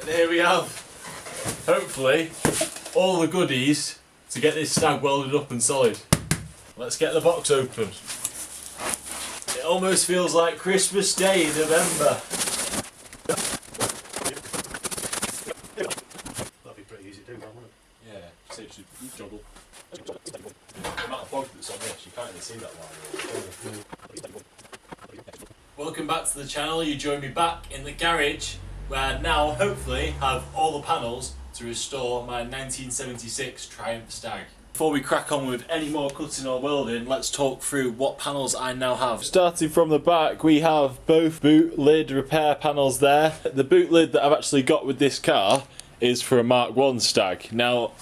And here we have, hopefully, all the goodies to get this Stag welded up and solid. Let's get the box open. It almost feels like Christmas Day in November. That'd be pretty easy to do, wouldn't it? Yeah, see, you juggle. The amount of fog that's on this, you can't even see that line. Welcome back to the channel. You join me back in the garage where I now hopefully have all the panels to restore my 1976 Triumph Stag. Before we crack on with any more cutting or welding, let's talk through what panels I now have. Starting from the back, we have both boot lid repair panels there. The boot lid that I've actually got with this car is for a Mark 1 Stag. Now,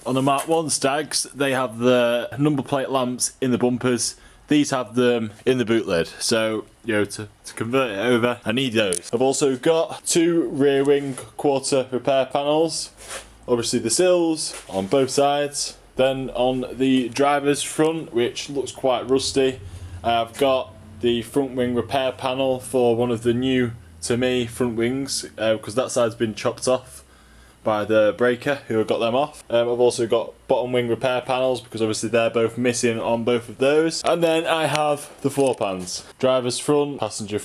on the Mark 1 Stags, they have the number plate lamps in the bumpers. These have them in the boot lid, so you know, to convert it over, I need those. I've also got two rear wing quarter repair panels. Obviously the sills on both sides. Then on the driver's front, which looks quite rusty, I've got the front wing repair panel for one of the new to me front wings, because that side's been chopped off by the breaker who got them off. I've also got bottom wing repair panels because obviously they're both missing on both of those. And then I have the floor pans. Driver's front, passenger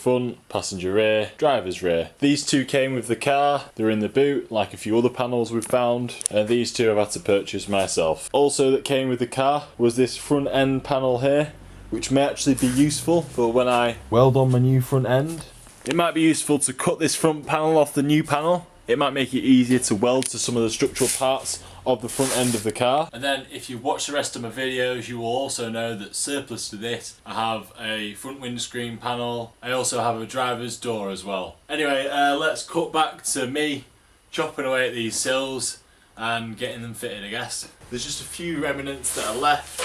rear, driver's rear. These two came with the car, they're in the boot like a few other panels we've found, and these two I've had to purchase myself. Also that came with the car was this front end panel here, which may actually be useful for when I weld on my new front end. It might be useful to cut this front panel off the new panel. It might make it easier to weld to some of the structural parts of the front end of the car. And then if you watch the rest of my videos, you will also know that surplus to this, I have a front windscreen panel. I also have a driver's door as well. Anyway, let's cut back to me chopping away at these sills and getting them fitted, I guess. There's just a few remnants that are left,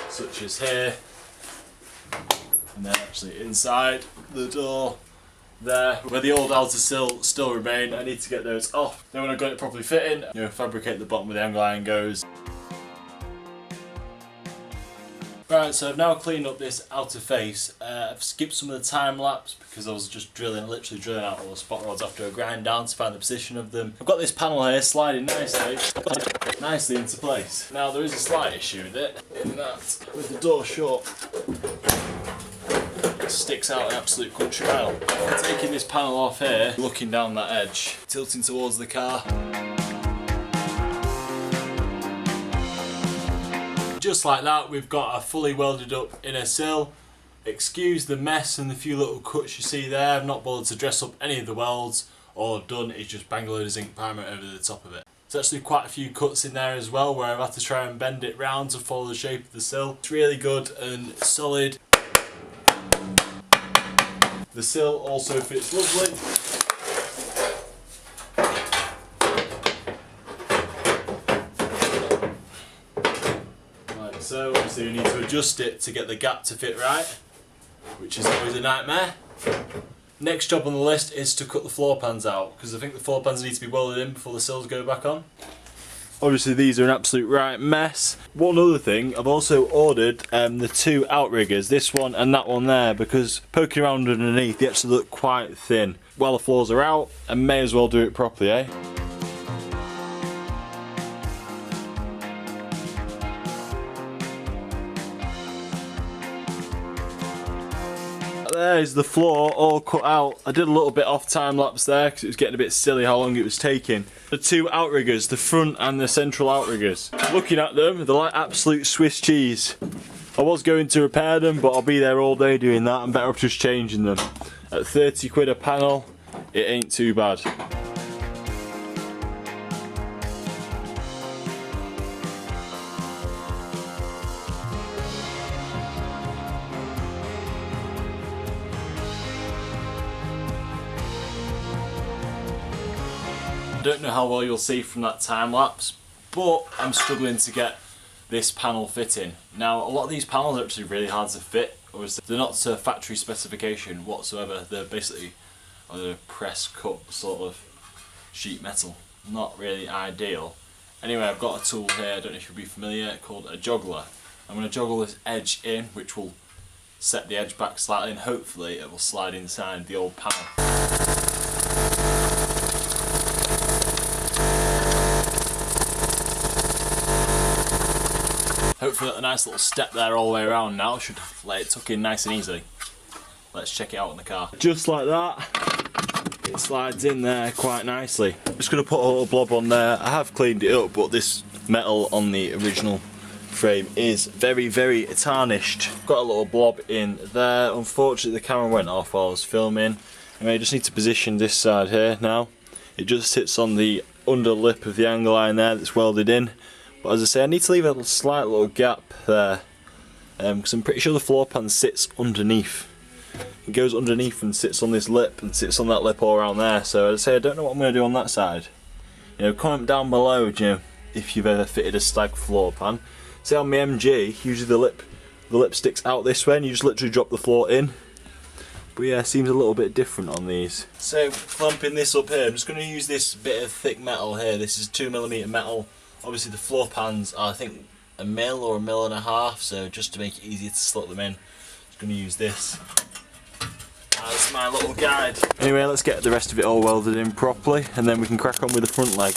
such as here, and then actually inside the door there, where the old outer sill still remain. I need to get those off. Then when I've got it properly fitting, you know, fabricate the bottom where the angle iron goes. Right, so I've now cleaned up this outer face. I've skipped some of the time lapse because I was just literally drilling out all the spot rods after a grind down to find the position of them. I've got this panel here sliding nicely into place. Now there is a slight issue with it, in that with the door shut, sticks out an absolute country mile. Taking this panel off here, looking down that edge, tilting towards the car. Just like that, we've got a fully welded up inner sill. Excuse the mess and the few little cuts you see there. I've not bothered to dress up any of the welds. All I've done is just bang a load of zinc primer over the top of it. There's actually quite a few cuts in there as well where I've had to try and bend it round to follow the shape of the sill. It's really good and solid. The sill also fits lovely. Like so, obviously we need to adjust it to get the gap to fit right, which is always a nightmare. Next job on the list is to cut the floor pans out, because I think the floor pans need to be welded in before the sills go back on. Obviously these are an absolute right mess. One other thing, I've also ordered the two outriggers, this one and that one there, because poking around underneath they actually look quite thin. While the floors are out, I may as well do it properly, eh? There's the floor all cut out. I did a little bit off time lapse there because it was getting a bit silly how long it was taking. The two outriggers, the front and the central outriggers. Looking at them, they're like absolute Swiss cheese. I was going to repair them, but I'll be there all day doing that. I'm better off just changing them. At 30 quid a panel, it ain't too bad. I don't know how well you'll see from that time lapse, but I'm struggling to get this panel fitting. Now a lot of these panels are actually really hard to fit. Obviously they're not to factory specification whatsoever. They're basically a press cut sort of sheet metal. Not really ideal. Anyway, I've got a tool here, I don't know if you'll be familiar, called a joggler. I'm going to joggle this edge in, which will set the edge back slightly, and hopefully it will slide inside the old panel. Hopefully a nice little step there all the way around now. Should let it tuck in nice and easily. Let's check it out in the car. Just like that, it slides in there quite nicely. I'm just going to put a little blob on there. I have cleaned it up, but this metal on the original frame is very, very tarnished. Got a little blob in there. Unfortunately, the camera went off while I was filming. I just need to position this side here now. It just sits on the under lip of the angle line there that's welded in. But as I say, I need to leave a slight little gap there because I'm pretty sure the floor pan sits underneath. It goes underneath and sits on this lip and sits on that lip all around there. So as I say, I don't know what I'm going to do on that side. Comment down below, if you've ever fitted a Stag floor pan. See on my MG, usually the lip sticks out this way and you just literally drop the floor in. But yeah, it seems a little bit different on these. So clamping this up here, I'm just going to use this bit of thick metal here. This is 2mm metal. Obviously the floor pans are I think 1 mil or 1.5 mil, so just to make it easier to slot them in, I'm just going to use this as my little guide. Anyway, let's get the rest of it all welded in properly and then we can crack on with the front leg.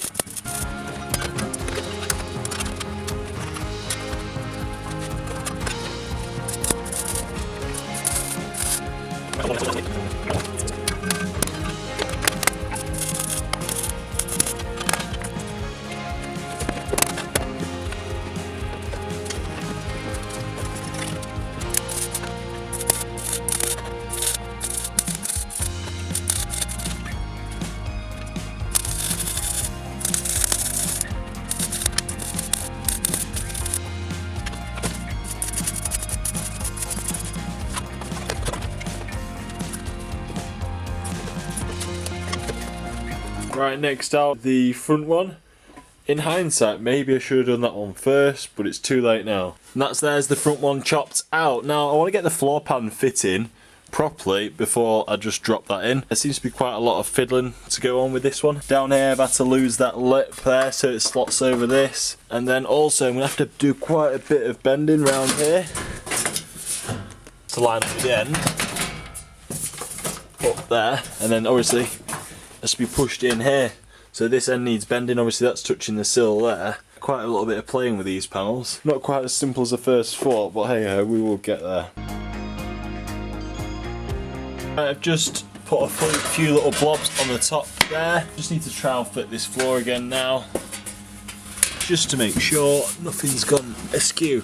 Right, next out the front one. In hindsight, maybe I should have done that one first, but it's too late now. And there's the front one chopped out. Now I want to get the floor pan fitting properly before I just drop that in. There seems to be quite a lot of fiddling to go on with this one. Down here I've had to lose that lip there so it slots over this. And then also I'm going to have to do quite a bit of bending around here to line up with the end. Up there, and then obviously has to be pushed in here. So this end needs bending, obviously that's touching the sill there. Quite a little bit of playing with these panels. Not quite as simple as I first thought, but hey ho, we will get there. I've just put a few little blobs on the top there. Just need to trial fit this floor again now, just to make sure nothing's gone askew.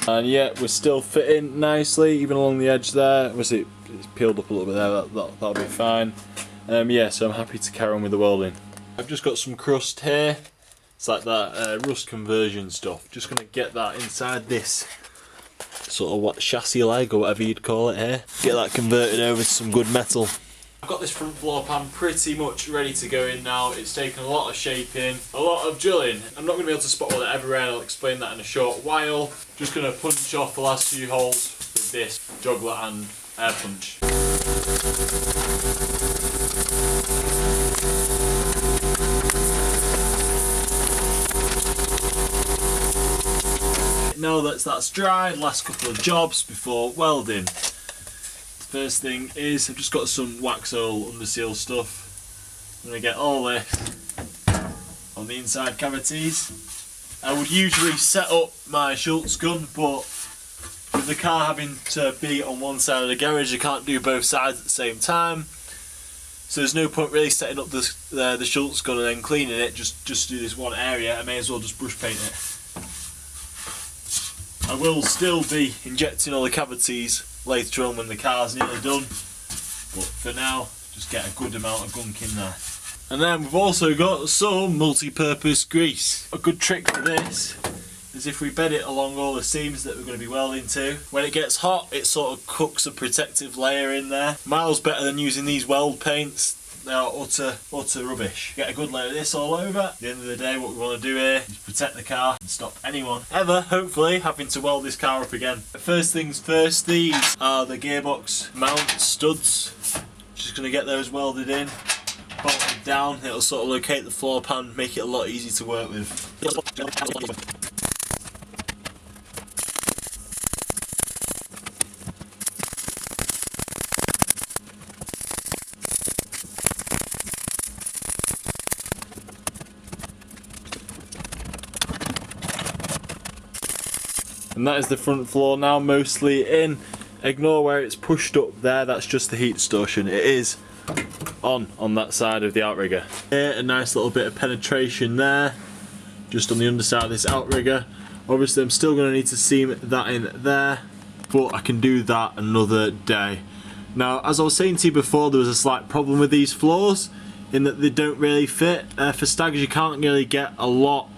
And yeah, we're still fitting nicely, even along the edge there. Obviously it's peeled up a little bit there, that'll be fine. Yeah, so I'm happy to carry on with the welding. I've just got some crust here. It's like that rust conversion stuff. Just going to get that inside this sort of chassis leg or whatever you'd call it here. Get that converted over to some good metal. I've got this front floor pan pretty much ready to go in now. It's taken a lot of shaping, a lot of drilling. I'm not going to be able to spot weld it everywhere, and I'll explain that in a short while. Just going to punch off the last few holes with this juggler and air punch. Now that that's dry, last couple of jobs before welding. First thing is I've just got some wax oil under seal stuff. I'm going to get all this on the inside cavities. I would usually set up my Schultz gun, but with the car having to be on one side of the garage, I can't do both sides at the same time. So there's no point really setting up the Schultz gun and then cleaning it, just do this one area. I may as well just brush paint it. I will still be injecting all the cavities later on when the car's nearly done, but for now just get a good amount of gunk in there. And then we've also got some multi-purpose grease. A good trick for this is if we bed it along all the seams that we're going to be welding to, when it gets hot it sort of cooks a protective layer in there. Miles better than using these weld paints. They are utter rubbish. Get a good layer of this all over. At the end of the day, what we want to do here is protect the car and stop anyone ever, hopefully, having to weld this car up again. First things first, these are the gearbox mount studs. Just going to get those welded in, bolt it down. It'll sort of locate the floor pan, make it a lot easier to work with. And that is the front floor now, mostly in. Ignore where it's pushed up there, that's just the heat distortion. It is on that side of the outrigger. Here, a nice little bit of penetration there, just on the underside of this outrigger. Obviously I'm still going to need to seam that in there, but I can do that another day. Now, as I was saying to you before, there was a slight problem with these floors in that they don't really fit. For Stags you can't really get a lot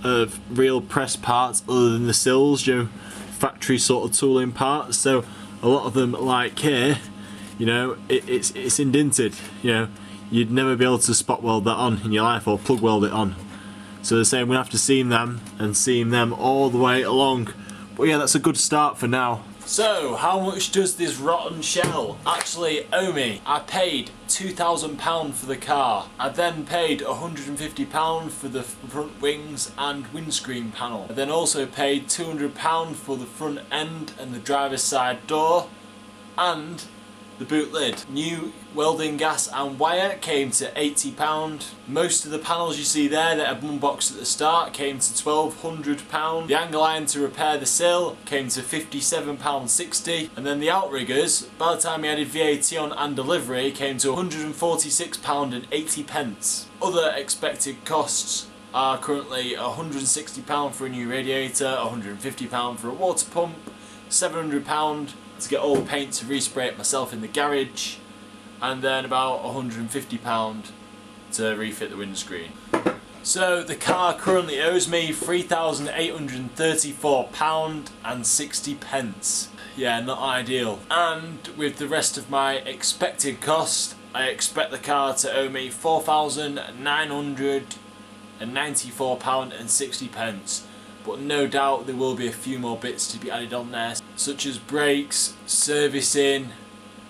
of real press parts other than the sills, you know, factory sort of tooling parts. So a lot of them, like here, you know, it's indented, you know, you'd never be able to spot weld that on in your life or plug weld it on. So they're saying we have to seam them and seam them all the way along. But yeah, that's a good start for now. So, how much does this rotten shell actually owe me? I paid £2,000 for the car. I then paid £150 for the front wings and windscreen panel. I then also paid £200 for the front end and the driver's side door and the boot lid. New welding gas and wire came to £80. Most of the panels you see there that are unboxed at the start came to £1,200. The angle iron to repair the sill came to £57.60, and then the outriggers, by the time we added VAT on and delivery, came to £146.80. Other expected costs are currently £160 for a new radiator, £150 for a water pump, £700 to get all the paint to respray it myself in the garage, and then about £150 to refit the windscreen. So the car currently owes me £3,834.60. Yeah, not ideal. And with the rest of my expected cost, I expect the car to owe me £4,994.60. But no doubt there will be a few more bits to be added on there, such as brakes, servicing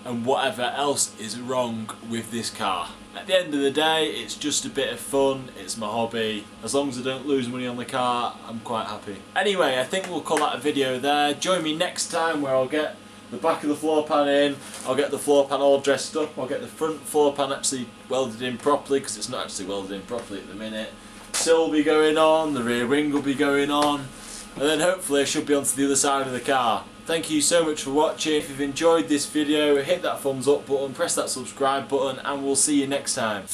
and whatever else is wrong with this car. At the end of the day, it's just a bit of fun, it's my hobby. As long as I don't lose money on the car, I'm quite happy. Anyway, I think we'll call that a video there. Join me next time where I'll get the back of the floor pan in, I'll get the floor pan all dressed up, I'll get the front floor pan actually welded in properly, because it's not actually welded in properly at the minute. Sill will be going on, the rear wing will be going on, and then hopefully I should be onto the other side of the car. Thank you so much for watching. If you've enjoyed this video, hit that thumbs up button, press that subscribe button, and we'll see you next time.